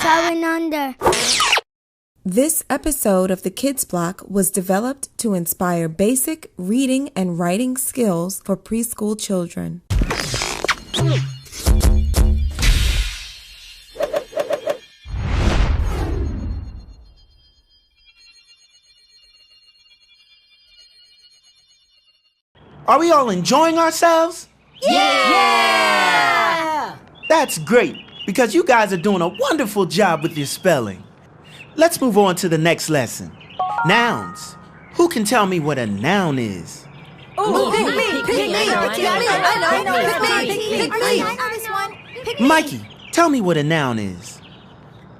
going under. This episode of the Kids Block was developed to inspire basic reading and writing skills for preschool children. Are we all enjoying ourselves? Yeah! That's great, because you guys are doing a wonderful job with your spelling. Let's move on to the next lesson. Nouns. Who can tell me what a noun is? Mikey, tell me what a noun is.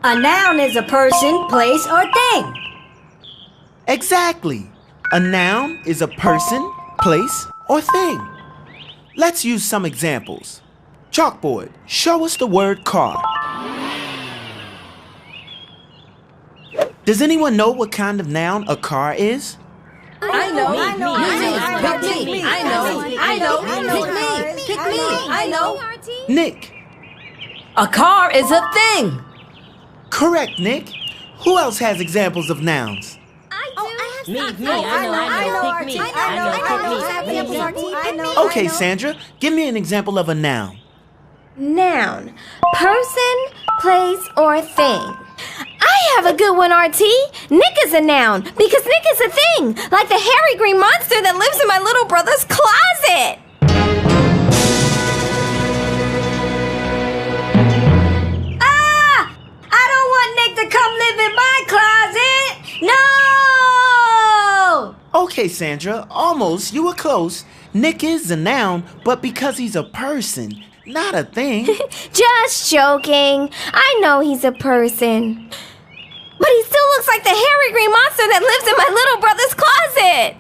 A noun is a person, place, or thing. Exactly. A noun is a person, place, or thing. Let's use some examples. Chalkboard, show us the word car. Does anyone know what kind of noun a car is? I know. Nick. A car is a thing. Correct, Nick. Who else has examples of nouns? Okay, Sandra, give me an example of a noun. Noun. Person, place, or thing. I have a good one, RT. Nick is a noun because Nick is a thing, like the hairy green monster that lives in my little brother's closet. I don't want Nick to come live in my closet. No! Okay, Sandra, almost. You were close. Nick is a noun, but because he's a person, not a thing. Just joking. I know he's a person. But he still looks like the hairy green monster that lives in my little brother's closet.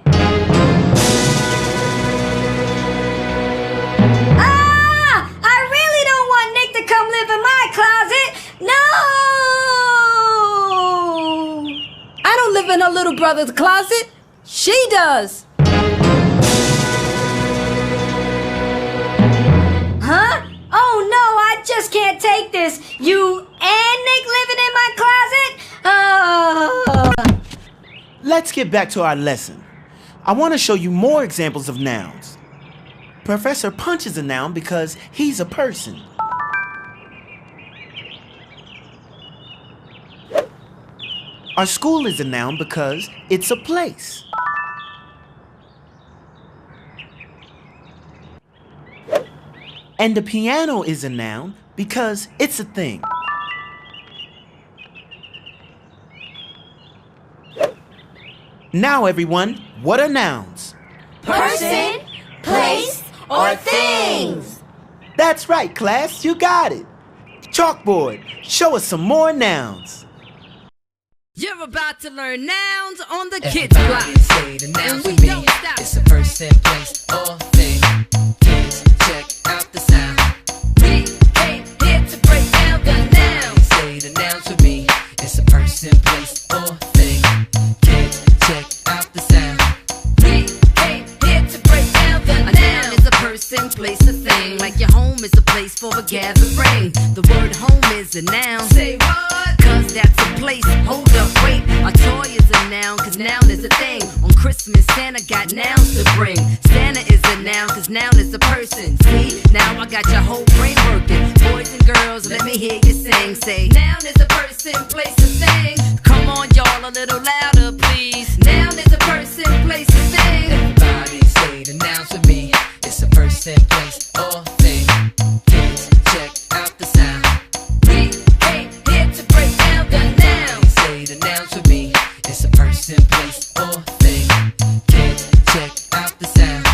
I really don't want Nick to come live in my closet. No! I don't live in her little brother's closet. She does. Huh? Oh no, I just can't take this. You and Nick living in my closet? Let's get back to our lesson. I want to show you more examples of nouns. Professor Punch is a noun because he's a person. Our school is a noun because it's a place. And the piano is a noun because it's a thing. Now everyone, what are nouns? Person, place, or things. That's right, class, you got it. Chalkboard, show us some more nouns. You're about to learn nouns on the Kids Block. Say the nouns with me. It's a person, place, or thing. Kids, check out the sound. We came here to break down the nouns. Say the nouns with me. It's a person, place, or thing. Kids, check out the sound. We came here to break down the nouns. A noun is a person, place, a thing. Like your home is a place for a gathering. The word home is a noun. Say what? Cause that's a place. Hold up, wait. A toy is a noun, cause noun is a thing. On Christmas, Santa got nouns to bring. Santa is a noun, cause noun is a person. See, now I got your whole brain working. Boys and girls, let me hear you sing. Say, noun is a person, place, a thing. Come on, y'all, a little louder, please. Noun is a person, place, a thing. Everybody say the nouns with me. It's a person, place, or thing. Kids, check out the sound. We came here to break down the nouns. Say the nouns with me. It's a person, place, or thing. Kids, check out the sound.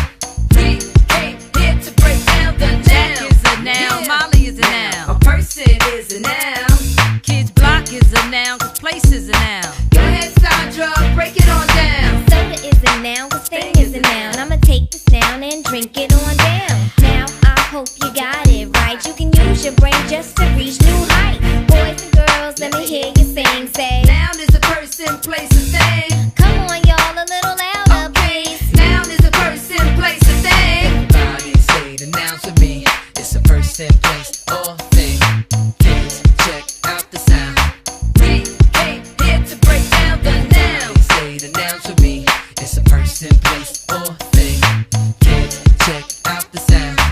We came here to break down the nouns. Jack is a noun, Molly is a noun. A person is a noun. Kids Block is a noun, cause place is a noun. Go ahead, Sandra, break it on down. Soda is a noun, cause thing is a noun. I'ma take this noun and drink it on down. Now I hope you got it right. You can use your brain just to reach new heights. Boys and girls, let me hear you sing. Say, Noun is a person, place, a thing. come on y'all, a little louder please. Noun is a person, place, a thing. Everybody say the nouns with me. It's a person, place, or thing. Kids, check out the sound. place, or thing. Kids, check